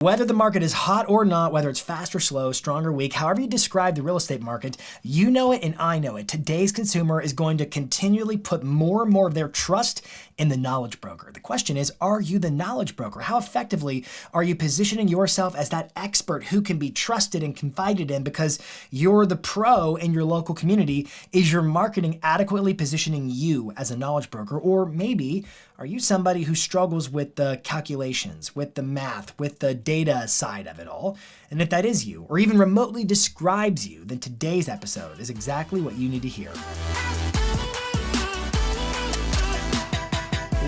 Whether the market is hot or not, whether it's fast or slow, strong or weak, however you describe the real estate market, you know it and I know it. Today's consumer is going to continually put more and more of their trust in the knowledge broker. The question is, are you the knowledge broker? How effectively are you positioning yourself as that expert who can be trusted and confided in because you're the pro in your local community? Is your marketing adequately positioning you as a knowledge broker? Or maybe are you somebody who struggles with the calculations, with the math, with the data side of it all? And if that is you, or even remotely describes you, then today's episode is exactly what you need to hear.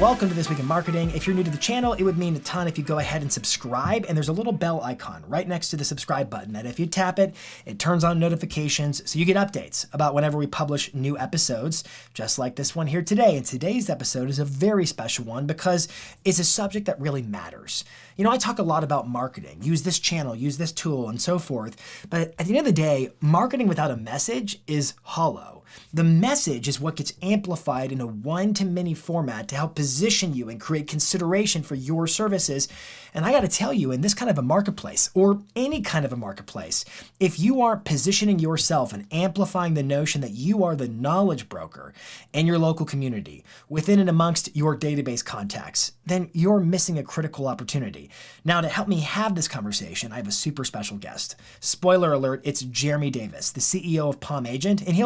Welcome to This Week in Marketing. If you're new to the channel, it would mean a ton if you go ahead and subscribe, and there's a little bell icon right next to the subscribe button that if you tap it, it turns on notifications so you get updates about whenever we publish new episodes, just like this one here today. And today's episode is a very special one because it's a subject that really matters. You know, I talk a lot about marketing, use this channel, use this tool, and so forth, but at the end of the day, marketing without a message is hollow. The message is what gets amplified in a one-to-many format to help position you and create consideration for your services. And I got to tell you, in this kind of a marketplace, or any kind of a marketplace, if you aren't positioning yourself and amplifying the notion that you are the knowledge broker in your local community, within and amongst your database contacts, then you're missing a critical opportunity. Now, to help me have this conversation, I have a super special guest. Spoiler alert, it's Jeremy Davis, the CEO of PalmAgent, and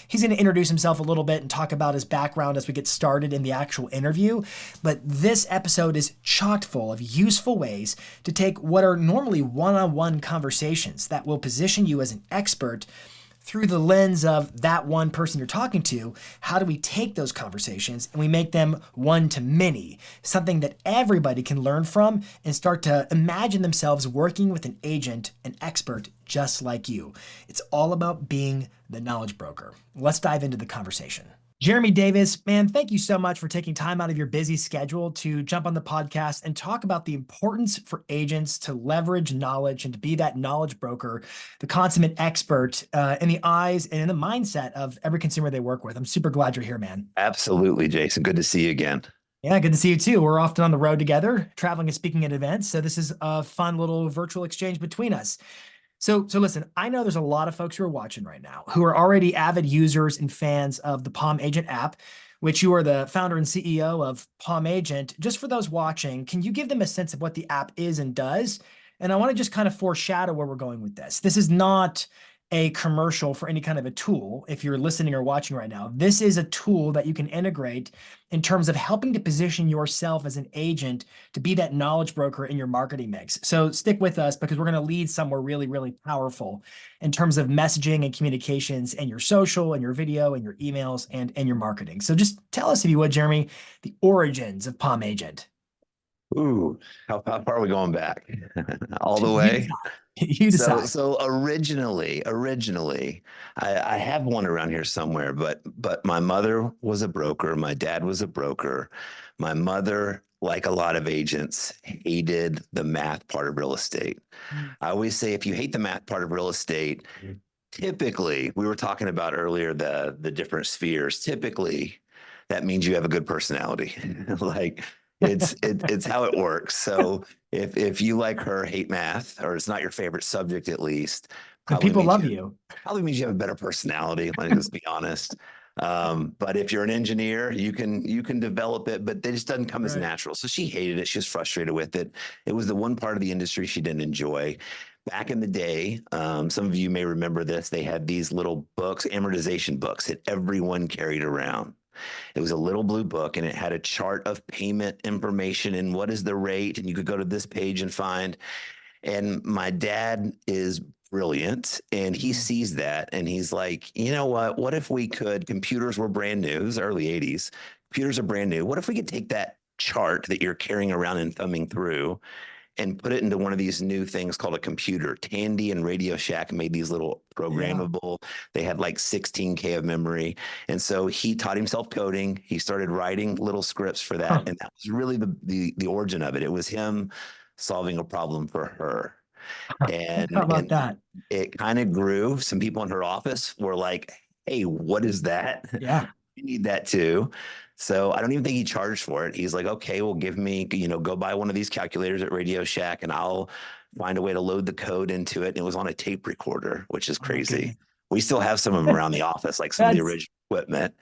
he's going to introduce himself a little bit and talk about his background as we get started in the actual interview. But this episode is chock full of useful ways to take what are normally one-on-one conversations that will position you as an expert through the lens of that one person you're talking to. How do we take those conversations and we make them one to many, something that everybody can learn from and start to imagine themselves working with an agent, an expert just like you. It's all about being the knowledge broker. Let's dive into the conversation. Jeremy Davis, man, thank you so much for taking time out of your busy schedule to jump on the podcast and talk about the importance for agents to leverage knowledge and to be that knowledge broker, the consummate expert in the eyes and in the mindset of every consumer they work with. I'm super glad you're here, man. Absolutely, Jason. Good to see you again. Yeah, good to see you too. We're often on the road together, traveling and speaking at events. So this is a fun little virtual exchange between us. So listen, I know there's a lot of folks who are watching right now who are already avid users and fans of the PalmAgent app, which you are the founder and CEO of PalmAgent. Just for those watching, can you give them a sense of what the app is and does? And I want to just kind of foreshadow where we're going with this. This is not a commercial for any kind of a tool. If you're listening or watching right now, this is a tool that you can integrate in terms of helping to position yourself as an agent to be that knowledge broker in your marketing mix. So stick with us because we're going to lead somewhere really, really powerful in terms of messaging and communications and your social and your video and your emails and your marketing. So just tell us, if you would, Jeremy, the origins of PalmAgent. Ooh, how far are we going back? All the way? You decide. So originally, I have one around here somewhere, but my mother was a broker. My dad was a broker. My mother, like a lot of agents, hated the math part of real estate. I always say, if you hate the math part of real estate, typically, we were talking about earlier, the different spheres, typically that means you have a good personality. Like, it's how it works. So if you like her, hate math, or it's not your favorite subject, at least, People love you. Probably means you have a better personality. Let's be honest. But if you're an engineer, you can develop it, but it just doesn't come as natural. So she hated it. She was frustrated with it. It was the one part of the industry she didn't enjoy. Back in the day, some of you may remember this. They had these little books, amortization books, that everyone carried around. It was a little blue book, and it had a chart of payment information and what is the rate, and you could go to this page and find. And my dad is brilliant, and he sees that, and he's like, you know what if we could, computers were brand new, it was early 80s, computers are brand new. What if we could take that chart that you're carrying around and thumbing through and put it into one of these new things called a computer? Tandy and Radio Shack made these little programmable. Yeah. They had like 16K of memory. And so he taught himself coding. He started writing little scripts for that. Huh. And that was really the origin of it. It was him solving a problem for her. And how about that? It kind of grew. Some people in her office were like, hey, what is that? Yeah. We need that too. So I don't even think he charged for it. He's like, okay, well, give me, go buy one of these calculators at Radio Shack and I'll find a way to load the code into it. And it was on a tape recorder, which is Oh my crazy. goodness. We still have some of them around the office, like some of the That's, original equipment.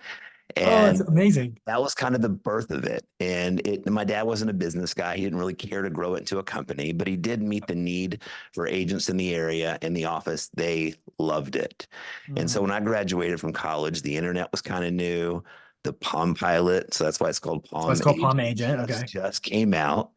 oh, it's And amazing. that was kind of the birth of it. And my dad wasn't a business guy. He didn't really care to grow it into a company, but he did meet the need for agents in the area, in the office. They loved it. And so Mm. when I graduated from college, the internet was kind of new. The Palm Pilot, so that's why it's called So it's Palm called Agent, PalmAgent. Okay. just came out.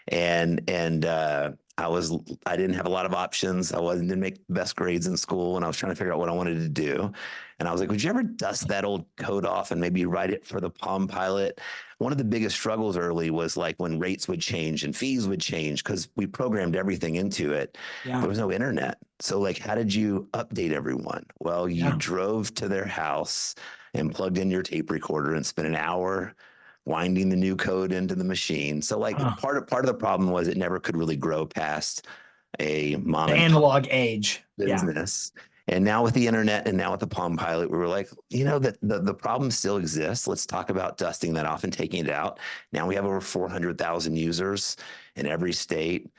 And I didn't have a lot of options. Didn't make the best grades in school, and I was trying to figure out what I wanted to do. And I was like, would you ever dust that old code off and maybe write it for the Palm Pilot? One of the biggest struggles early was like when rates would change and fees would change because we programmed everything into it. Yeah. There was no internet. So like, how did you update everyone? Well, you Yeah. drove to their house and plugged in your tape recorder and spent an hour winding the new code into the machine. So like Huh. part of the problem was it never could really grow past a mom The and pop analog age. Yeah. business. And now with the internet and now with the Palm Pilot, we were like, you know, that the problem still exists. Let's talk about dusting that off and taking it out. Now we have over 400,000 users in every state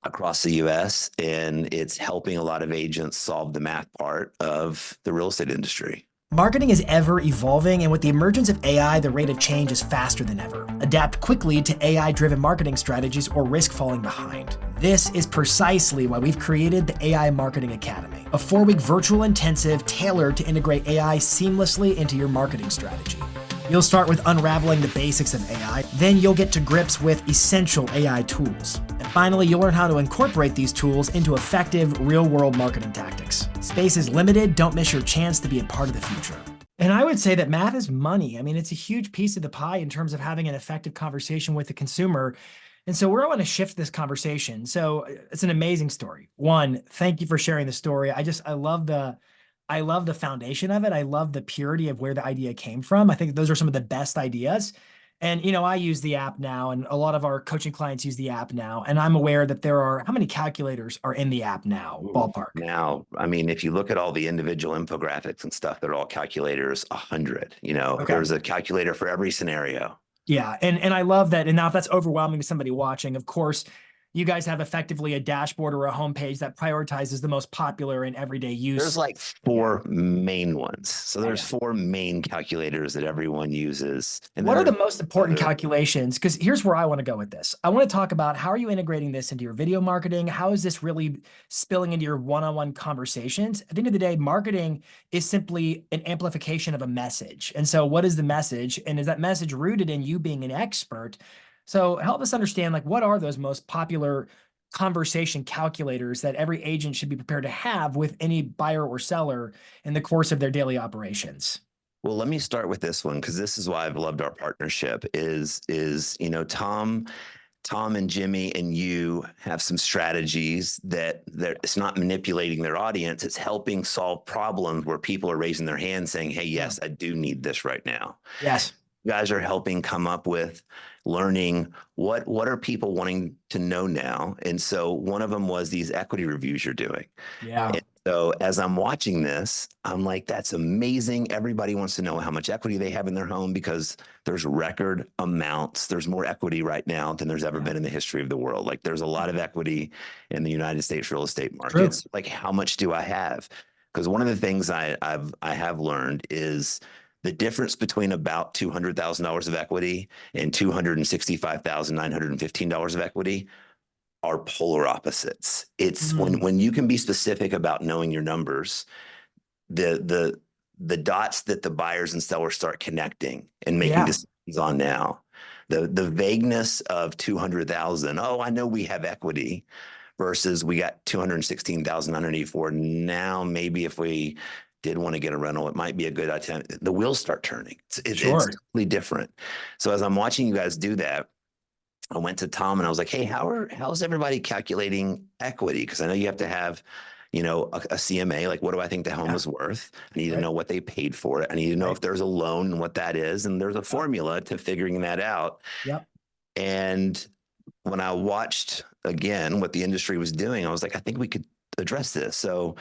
across the US, and it's helping a lot of agents solve the math part of the real estate industry. Marketing is ever evolving, and with the emergence of AI, the rate of change is faster than ever. Adapt quickly to AI-driven marketing strategies or risk falling behind. This is precisely why we've created the AI Marketing Academy, a 4-week virtual intensive tailored to integrate AI seamlessly into your marketing strategy. You'll start with unraveling the basics of AI, then you'll get to grips with essential AI tools. And finally, you'll learn how to incorporate these tools into effective, real-world marketing tactics. Space is limited, don't miss your chance to be a part of the future. And I would say that math is money. I mean, it's a huge piece of the pie in terms of having an effective conversation with the consumer. And so where I want to shift this conversation. So it's an amazing story. One, thank you for sharing the story. I love the foundation of it. I love the purity of where the idea came from. I think those are some of the best ideas. And, you know, I use the app now, and a lot of our coaching clients use the app now. And I'm aware that how many calculators are in the app now, ballpark? Now, I mean, if you look at all the individual infographics and stuff, they're all calculators, 100. You know, Okay. there's a calculator for every scenario. Yeah. And I love that. And now if that's overwhelming to somebody watching, of course, you guys have effectively a dashboard or a homepage that prioritizes the most popular and everyday use. There's like 4 main ones. So there's Yeah. 4 main calculators that everyone uses. And What are there the most important other- calculations? Because here's where I want to go with this. I want to talk about how are you integrating this into your video marketing? How is this really spilling into your one-on-one conversations? At the end of the day, marketing is simply an amplification of a message. And so what is the message? And is that message rooted in you being an expert? So help us understand, like, what are those most popular conversation calculators that every agent should be prepared to have with any buyer or seller in the course of their daily operations? Well, let me start with this one because this is why I've loved our partnership is you know, Tom and Jimmy and you have some strategies that it's not manipulating their audience. It's helping solve problems where people are raising their hand saying, hey, yes, I do need this right now. Yes. You guys are helping come up with learning what are people wanting to know now. And so one of them was these equity reviews you're doing. Yeah. And so as I'm watching this, I'm like, that's amazing. Everybody wants to know how much equity they have in their home because there's record amounts. There's more equity right now than there's ever been in the history of the world. Like there's a lot of equity in the United States real estate markets. Like, how much do I have? Because one of the things I have learned is the difference between about $200,000 of equity and $265,915 of equity are polar opposites. It's when you can be specific about knowing your numbers, the dots that the buyers and sellers start connecting and making decisions on now. The vagueness of 200,000, oh, I know we have equity, versus we got 216,984. Now maybe if we did want to get a rental, it might be a good idea. The wheels start turning. It's totally different. So as I'm watching you guys do that, I went to Tom and I was like, hey, how's everybody calculating equity? Because I know you have to have, you know, a CMA, like what do I think the home is worth? I need to know what they paid for it. I need to know if there's a loan and what that is. And there's a formula to figuring that out. Yep. And when I watched again what the industry was doing, I was like, I think we could address this. So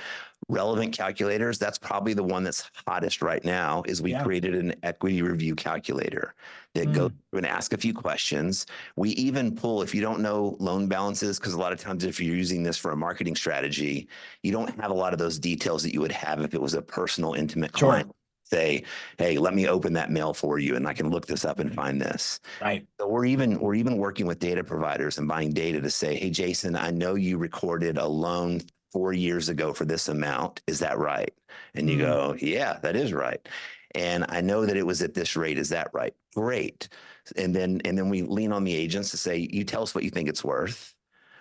relevant calculators, that's probably the one that's hottest right now, is we Yeah. created an equity review calculator that goes Mm, through and ask a few questions. We even pull, if you don't know loan balances, because a lot of times if you're using this for a marketing strategy, you don't have a lot of those details that you would have if it was a personal, intimate sure. client. Say, hey, let me open that mail for you and I can look this up and find this. Right. So we're even working with data providers and buying data to say, hey, Jason, I know you recorded a loan 4 years ago for this amount. Is that right? And you Mm. go, yeah, that is right. And I know that it was at this rate. Is that right? Great. And then we lean on the agents to say, you tell us what you think it's worth.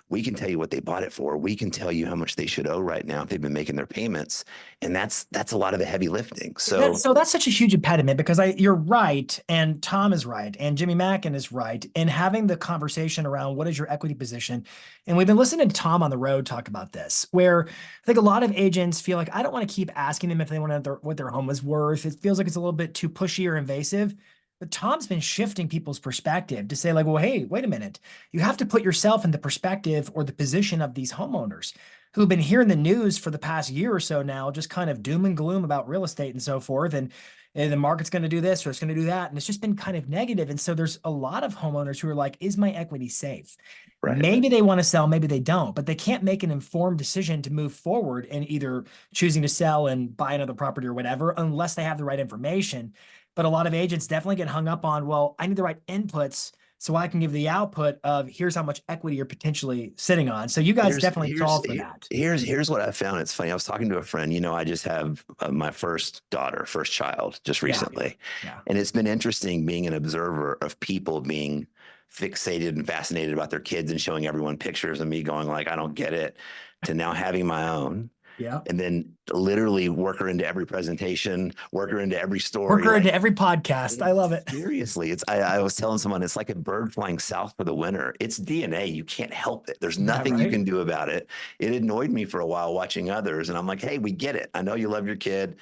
We can tell you what they bought it for. We can tell you how much they should owe right now if they've been making their payments. And that's a lot of the heavy lifting. So That's such a huge impediment because you're right, and Tom is right, and Jimmy Mackin is right in having the conversation around what is your equity position. And we've been listening to Tom on the road talk about this, where I think a lot of agents feel like I don't want to keep asking them if they want to know what their home is worth. It feels like it's a little bit too pushy or invasive. But Tom's been shifting people's perspective to say, like, well, hey, wait a minute. You have to put yourself in the perspective or the position of these homeowners who've been hearing the news for the past year or so now, just kind of doom and gloom about real estate and so forth. And the market's going to do this or it's going to do that. And it's just been kind of negative. And so there's a lot of homeowners who are like, is my equity safe? right. Maybe they want to sell, maybe they don't, but they can't make an informed decision to move forward in either choosing to sell and buy another property or whatever, unless they have the right information. But a lot of agents definitely get hung up on, well, I need the right inputs so I can give the output of here's how much equity you're potentially sitting on. So you guys Here's definitely here's solve for here- that. here's what I found. It's funny. I was talking to a friend. I just have my first daughter, first child, just Yeah. recently, Yeah. and it's been interesting being an observer of people being fixated and fascinated about their kids and showing everyone pictures of me going like, I don't get it, to now having my own. Yeah. And then literally work her into every presentation, work her into every story. Worker Like, into every podcast. I love it. seriously, I was telling someone it's like a bird flying south for the winter. It's DNA. You can't help it. There's Yeah, nothing you right. can do about it. It annoyed me for a while watching others, and I'm like, hey, we get it. I know you love your kid.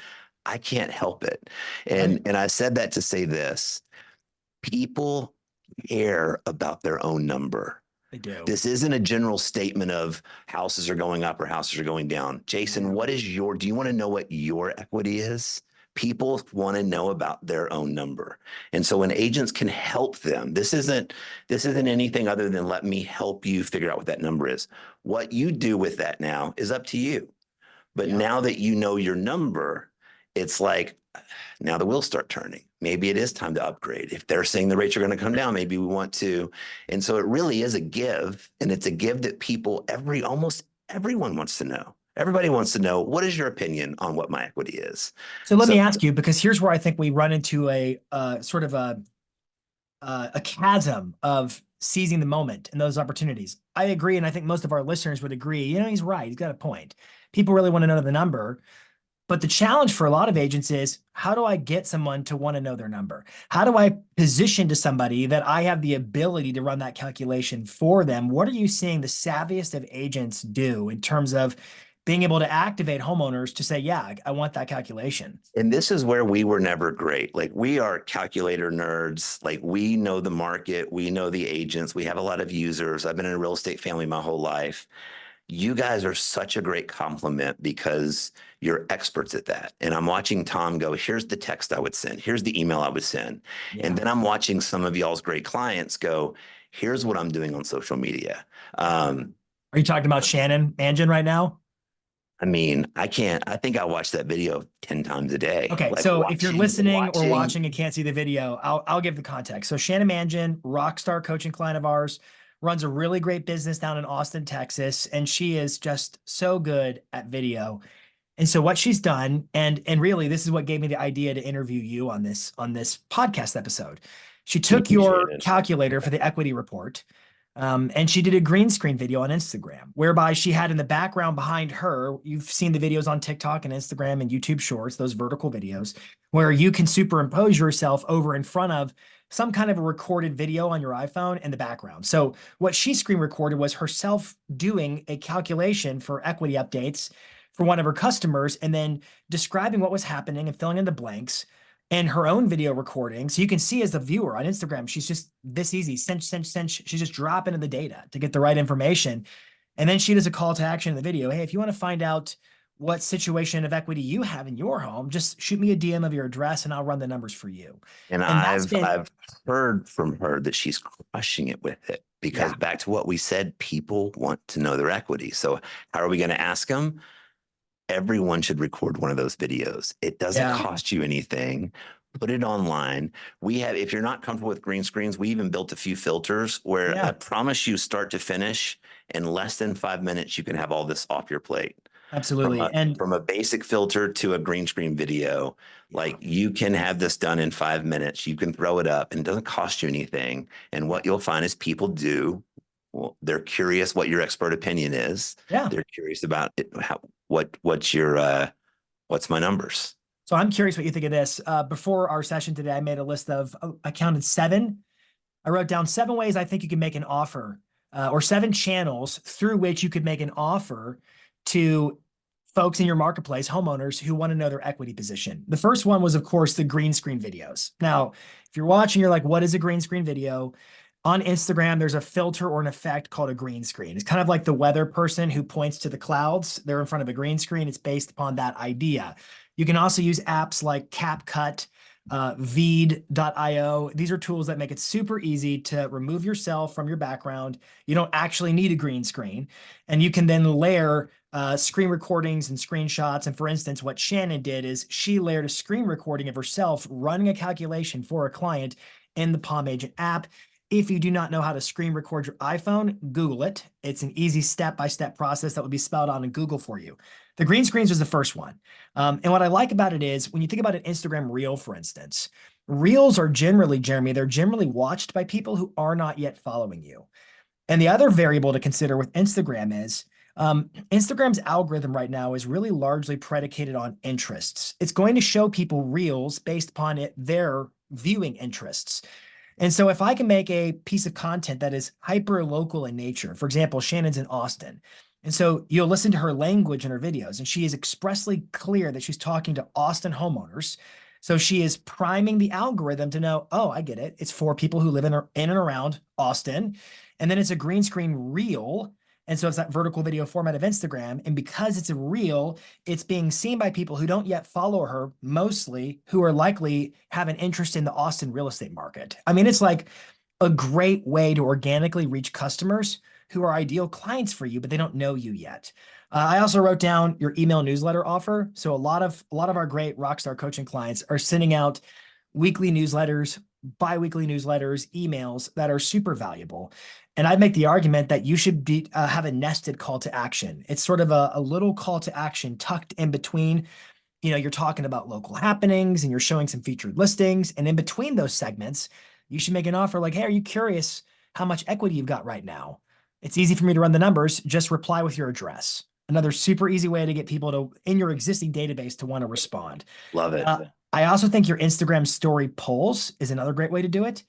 I can't help it. Right. And I said that to say this: people care about their own number. They do. This isn't a general statement of houses are going up or houses are going down. Jason, Yeah. do you want to know what your equity is? People want to know about their own number. And so when agents can help them, this isn't anything other than let me help you figure out what that number is. What you do with that now is up to you. But Yeah. now that you know your number, it's like now the wheels start turning. Maybe it is time to upgrade. If they're saying the rates are going to come down, maybe we want to. And so it really is a give. And it's a give that almost everyone wants to know. Everybody wants to know, what is your opinion on what my equity is? So let So me ask you, because here's where I think we run into a sort of a chasm of seizing the moment and those opportunities. I agree, and I think most of our listeners would agree. He's right. He's got a point. People really want to know the number. But the challenge for a lot of agents is how do I get someone to want to know their number? How do I position to somebody that I have the ability to run that calculation for them? What are you seeing the savviest of agents do in terms of being able to activate homeowners to say, yeah, I want that calculation? And this is where we were never great. Like, we are calculator nerds. Like, we know the market, we know the agents, we have a lot of users. I've been in a real estate family my whole life. You guys are such a great compliment because you're experts at that. And I'm watching Tom go, here's the text I would send, here's the email I would send. And Yeah. then I'm watching some of y'all's great clients go, here's what I'm doing on social media. Are you talking about Shannon Mangin right now? I mean, I think I watch that video 10 times a day. Okay, Like, so if you're listening or watching. watching and can't see the video, I'll give the context. So Shannon Mangin, rock star coaching client of ours, runs a really great business down in Austin, Texas, and she is just so good at video. And so what she's done, and really this is what gave me the idea to interview you on this podcast episode. She We took appreciate your it. calculator for the equity report, and she did a green screen video on Instagram, whereby she had in the background behind her, you've seen the videos on TikTok and Instagram and YouTube Shorts, those vertical videos, where you can superimpose yourself over in front of some kind of a recorded video on your iPhone in the background. So what she screen recorded was herself doing a calculation for equity updates for one of her customers and then describing what was happening and filling in the blanks and her own video recording. So you can see as the viewer on Instagram, she's just this easy, cinch. She's just dropping in the data to get the right information. And then she does a call to action in the video. Hey, if you want to find out what situation of equity you have in your home, just shoot me a DM of your address and I'll run the numbers for you. And And that's I've been, I've heard from her that she's crushing it with it because yeah, back to what we said, people want to know their equity. So how are we going to ask them? Everyone should record one of those videos. It doesn't yeah, cost you anything. Put it online. We have, if you're not comfortable with green screens, we even built a few filters where I yeah, promise you, start to finish, in less than 5 minutes, you can have all this off your plate. absolutely. And From a basic filter to a green screen video, yeah, like you can have this done in 5 minutes. You can throw it up and it doesn't cost you anything. And what you'll find is people do, well, they're curious what your expert opinion is. yeah. They're curious about it, what's my numbers? So I'm curious what you think of this. Before our session today, I made a list of, I counted 7. I wrote down 7 ways I think you can make an offer, or 7 channels through which you could make an offer to folks in your marketplace, homeowners who want to know their equity position. The first one was, of course, the green screen videos. Now, if you're watching, you're like, what is a green screen video? On Instagram, there's a filter or an effect called a green screen. It's kind of like the weather person who points to the clouds. They're in front of a green screen. It's based upon that idea. You can also use apps like CapCut, Veed.io. These are tools that make it super easy to remove yourself from your background. You don't actually need a green screen. And you can then layer screen recordings and screenshots. And for instance, what Shannon did is she layered a screen recording of herself running a calculation for a client in the PalmAgent app. If you do not know how to screen record your iPhone, Google it. It's an easy step-by-step process that will be spelled out in Google for you. The green screens was the first one. And what I like about it is when you think about an Instagram reel, for instance, reels are generally, Jeremy, they're generally watched by people who are not yet following you. And the other variable to consider with Instagram is Instagram's algorithm right now is really largely predicated on interests. It's going to show people reels based upon their viewing interests. And so if I can make a piece of content that is hyper local in nature, for example, Shannon's in Austin. And so you'll listen to her language in her videos, and she is expressly clear that she's talking to Austin homeowners. So she is priming the algorithm to know, oh, I get it. It's for people who live in and around Austin. And then it's a green screen reel. And so it's that vertical video format of Instagram. And because it's a reel, it's being seen by people who don't yet follow her, mostly who are likely have an interest in the Austin real estate market. I mean, it's like a great way to organically reach customers who are ideal clients for you, but they don't know you yet. I also wrote down your email newsletter offer. So a lot of our great rockstar coaching clients are sending out weekly newsletters, bi-weekly newsletters, emails that are super valuable. And I'd make the argument that you should have a nested call to action. It's sort of a little call to action tucked in between. You're talking about local happenings and you're showing some featured listings. And in between those segments, you should make an offer like, hey, are you curious how much equity you've got right now? It's easy for me to run the numbers. Just reply with your address. Another super easy way to get people to, in your existing database, to want to respond. Love it. I also think your Instagram story polls is another great way to do it.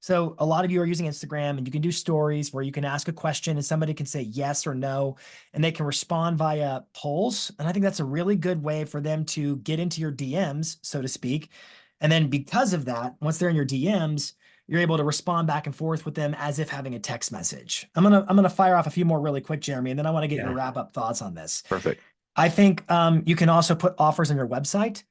So a lot of you are using Instagram and you can do stories where you can ask a question and somebody can say yes or no, and they can respond via polls. And I think that's a really good way for them to get into your DMs, so to speak. And then because of that, once they're in your DMs, you're able to respond back and forth with them as if having a text message. I'm gonna fire off a few more really quick, Jeremy, and then I want to get your wrap up thoughts on this. Perfect. I think you can also put offers on your website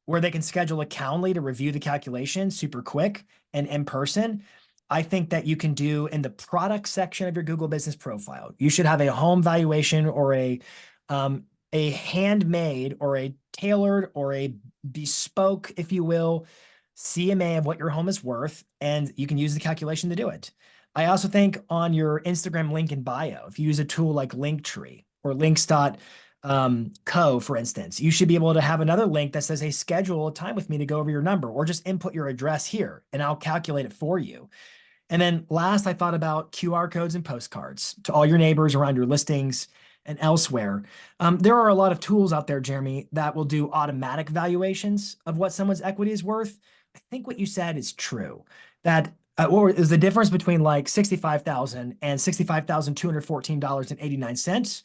where they can schedule a Calendly to review the calculation super quick and in person. I think that you can do in the product section of your Google business profile. You should have a home valuation or a handmade or a tailored or a bespoke, if you will, CMA of what your home is worth, and you can use the calculation to do it. I also think on your Instagram link in bio, if you use a tool like Linktree or links.co, for instance, you should be able to have another link that says, hey, schedule a time with me to go over your number, or just input your address here and I'll calculate it for you. And then last, I thought about QR codes and postcards to all your neighbors around your listings and elsewhere. There are a lot of tools out there, Jeremy, that will do automatic valuations of what someone's equity is worth. I think what you said is true, that what is the difference between like $65,000 and $65,214.89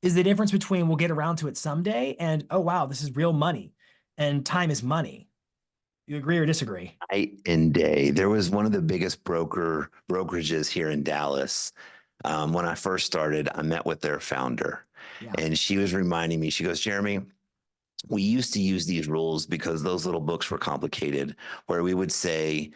is the difference between we'll get around to it someday and, oh, wow, this is real money and time is money. You agree or disagree? Night and day. There was one of the biggest brokerages here in Dallas. When I first started, I met with their founder Yeah. And she was reminding me, she goes, Jeremy, we used to use these rules because those little books were complicated, where we would say,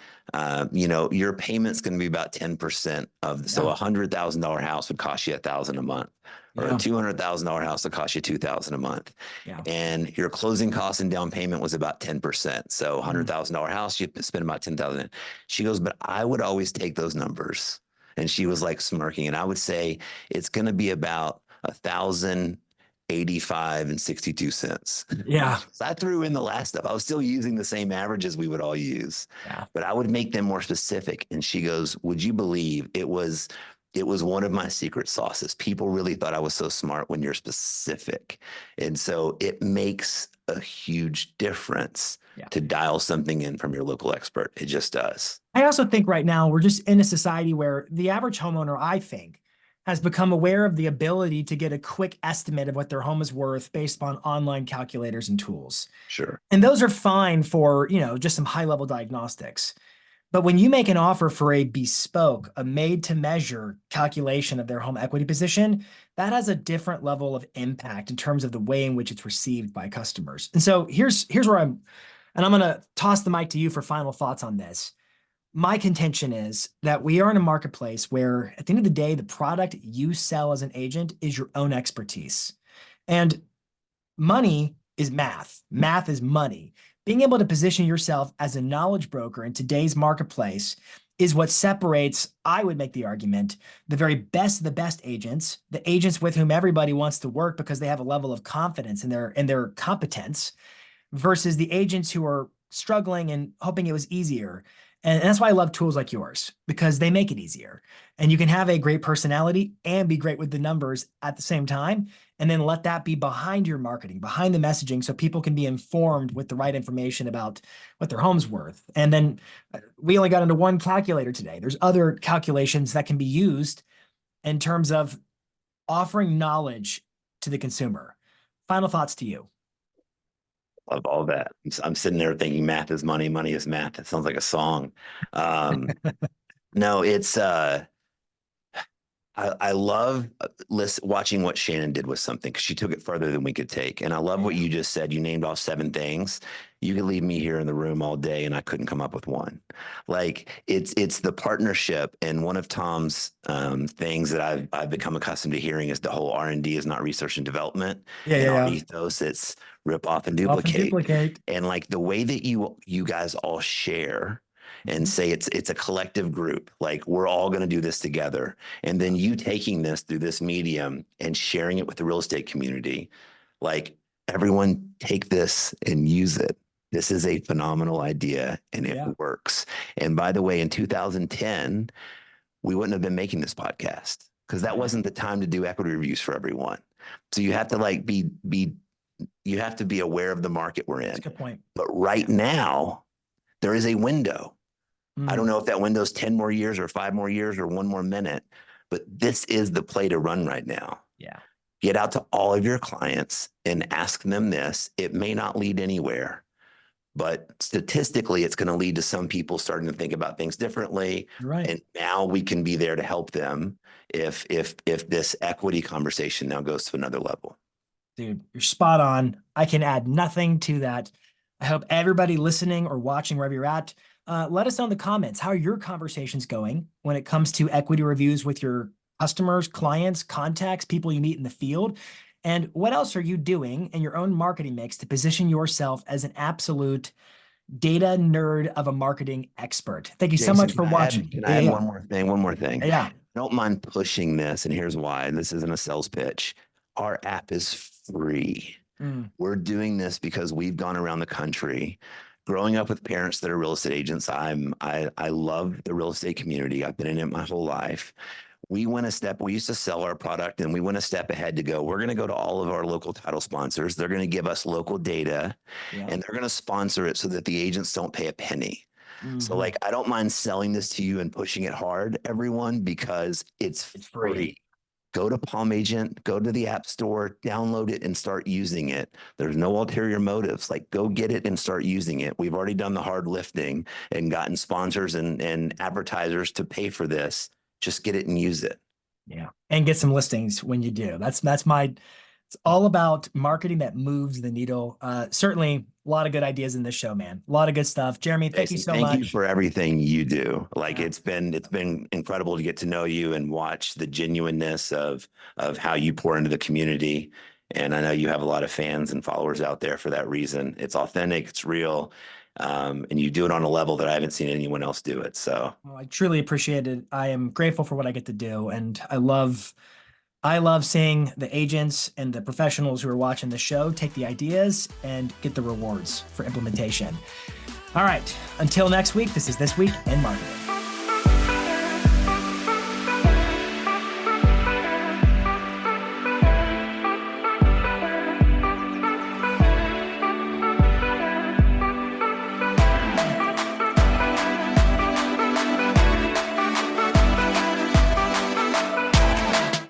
your payment's going to be about 10% of, so $100,000 house would cost you $1,000 a month, or a $200,000 house would cost you $2,000 a month. Yeah. And your closing costs and down payment was about 10%. So $100,000 house, you spend about 10,000. She goes, but I would always take those numbers. And she was like smirking. And I would say, it's going to be about 1,085 and 62 cents. Yeah. So I threw in the last stuff. I was still using the same averages we would all use, but I would make them more specific. And she goes, would you believe it was one of my secret sauces? People really thought I was so smart when you're specific. And so it makes a huge difference to dial something in from your local expert. It just does. I also think right now we're just in a society where the average homeowner, I think, has become aware of the ability to get a quick estimate of what their home is worth based on online calculators and tools. Sure. And those are fine for, just some high-level diagnostics. But when you make an offer for a bespoke, a made-to-measure calculation of their home equity position, that has a different level of impact in terms of the way in which it's received by customers. And so here's where I'm going to toss the mic to you for final thoughts on this. My contention is that we are in a marketplace where, at the end of the day, the product you sell as an agent is your own expertise. And money is math. Math is money. Being able to position yourself as a knowledge broker in today's marketplace is what separates, I would make the argument, the very best of the best agents, the agents with whom everybody wants to work because they have a level of confidence in their competence, versus the agents who are struggling and hoping it was easier. And that's why I love tools like yours, because they make it easier. And you can have a great personality and be great with the numbers at the same time, and then let that be behind your marketing, behind the messaging, so people can be informed with the right information about what their home's worth. And then we only got into one calculator today. There's other calculations that can be used in terms of offering knowledge to the consumer. Final thoughts to you. Love all that. I'm sitting there thinking math is money, money is math. It sounds like a song. No, it's I love watching what Shannon did with something, because she took it further than we could take. And I love what you just said. You named off 7 things. You could leave me here in the room all day and I couldn't come up with one. Like it's the partnership. And one of Tom's things that I've become accustomed to hearing is the whole R&D is not research and development. In our ethos, it's rip off and duplicate. And like the way that you guys all share and say it's a collective group, like we're all going to do this together. And then you taking this through this medium and sharing it with the real estate community, like everyone take this and use it. This is a phenomenal idea and it works. And by the way, in 2010, we wouldn't have been making this podcast because that wasn't the time to do equity reviews for everyone. So you have to you have to be aware of the market we're in. That's a good point. But right now, there is a window. I don't know if that window is 10 more years or 5 more years or 1 more minute, but this is the play to run right now. Yeah. Get out to all of your clients and ask them this. It may not lead anywhere, but statistically, it's going to lead to some people starting to think about things differently. Right. And now we can be there to help them if this equity conversation now goes to another level. Dude, you're spot on. I can add nothing to that. I hope everybody listening or watching, wherever you're at, let us know in the comments, how are your conversations going when it comes to equity reviews with your customers, clients, contacts, people you meet in the field? And what else are you doing in your own marketing mix to position yourself as an absolute data nerd of a marketing expert? Thank you so much for watching. Can I add one more thing? One more thing. Yeah. I don't mind pushing this, and here's why. This isn't a sales pitch. Our app is free. We're doing this because we've gone around the country. Growing up with parents that are real estate agents, I love the real estate community. I've been in it my whole life. We used to sell our product and we went a step ahead to go, we're going to go to all of our local title sponsors. They're going to give us local data and they're going to sponsor it so that the agents don't pay a penny. So like, I don't mind selling this to you and pushing it hard, everyone, because it's free. Go to PalmAgent, go to the App Store, download it and start using it. There's no ulterior motives. Like, go get it and start using it. We've already done the hard lifting and gotten sponsors and advertisers to pay for this. Just get it and use it. Yeah. And get some listings when you do. It's all about marketing that moves the needle. Certainly a lot of good ideas in this show, man. A lot of good stuff. Jeremy, thank you Jason, so thank you much. for everything you do. Like Yeah. it's been incredible to get to know you and watch the genuineness of how you pour into the community. And I know you have a lot of fans and followers out there for that reason. It's authentic, it's real, and you do it on a level that I haven't seen anyone else do it. So Well, I truly appreciate it. I am grateful for what I get to do. And I love seeing the agents and the professionals who are watching the show take the ideas and get the rewards for implementation. All right. Until next week, this is This Week in Marketing.